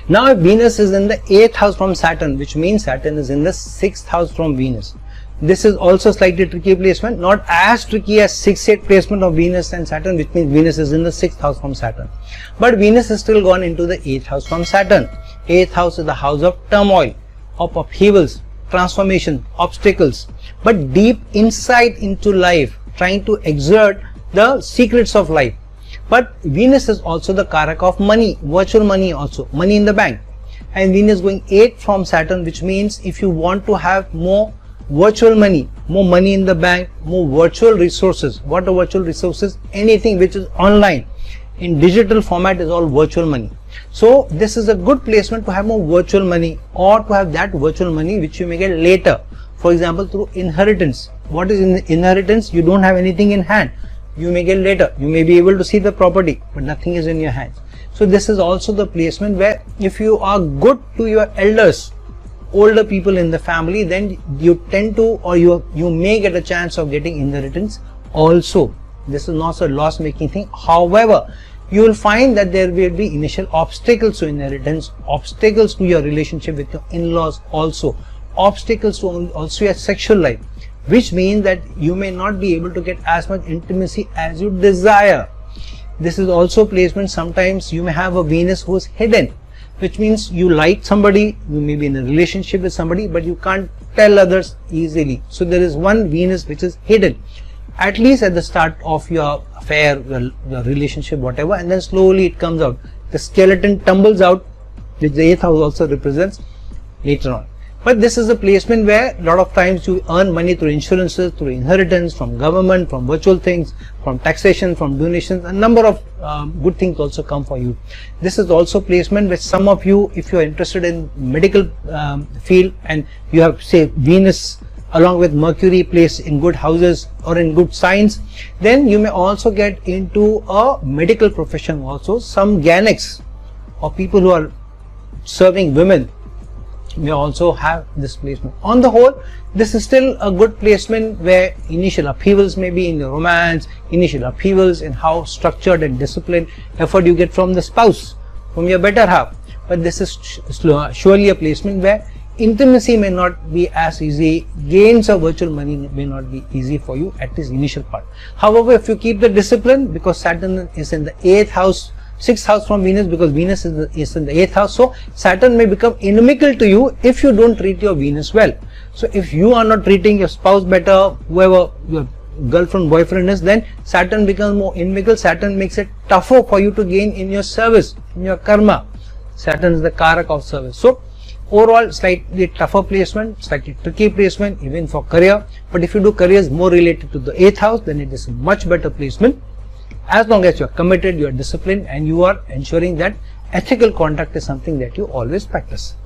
Now if Venus is in the 8th house from Saturn, which means Saturn is in the 6th house from Venus, this is also slightly tricky placement, not as tricky as 6-8 placement of Venus and Saturn, which means Venus is in the 6th house from Saturn. But Venus is still gone into the 8th house from Saturn. 8th house is the house of turmoil, of upheavals, transformation, obstacles, but deep insight into life, trying to exert the secrets of life. But Venus is also the karak of money, virtual money also, money in the bank. And Venus going 8 from Saturn, which means if you want to have more virtual money, more money in the bank, more virtual resources. What are virtual resources? Anything which is online, in digital format is all virtual money. So this is a good placement to have more virtual money, or to have that virtual money which you may get later. For example, through inheritance. What is inheritance? You don't have anything in hand. You may get later. You may be able to see the property, but nothing is in your hands. So this is also the placement where if you are good to your elders, older people in the family, then you tend to, or you may get a chance of getting inheritance also. This is not a loss making thing. However, you will find that there will be initial obstacles to inheritance, obstacles to your relationship with your in-laws also, obstacles to also your sexual life, which means that you may not be able to get as much intimacy as you desire. This is also placement. Sometimes you may have a Venus who is hidden, which means you like somebody, you may be in a relationship with somebody, but you can't tell others easily. So there is one Venus which is hidden, at least at the start of your affair, your relationship, whatever, and then slowly it comes out. The skeleton tumbles out, which the 8th house also represents later on. But this is a placement where a lot of times you earn money through insurances, through inheritance, from government, from virtual things, from taxation, from donations. A number of good things also come for you. This is also placement where some of you, if you are interested in medical field and you have, say, Venus along with Mercury placed in good houses or in good signs, then you may also get into a medical profession also. Some gynecs or people who are serving women may also have this placement. On the whole, this is still a good placement where initial upheavals may be in the romance, initial upheavals in how structured and disciplined effort you get from the spouse, from your better half. But this is surely a placement where intimacy may not be as easy, gains of virtual money may not be easy for you at this initial part. However, if you keep the discipline, because Saturn is in the 8th house, 6th house from Venus, because Venus is in the 8th house, so Saturn may become inimical to you if you don't treat your Venus well. So if you are not treating your spouse better, whoever your girlfriend, boyfriend is, then Saturn becomes more inimical. Saturn makes it tougher for you to gain in your service, in your karma. Saturn is the karak of service. So overall, slightly tougher placement, slightly tricky placement even for career. But if you do careers more related to the 8th house, then it is a much better placement. As long as you are committed, you are disciplined, and you are ensuring that ethical conduct is something that you always practice.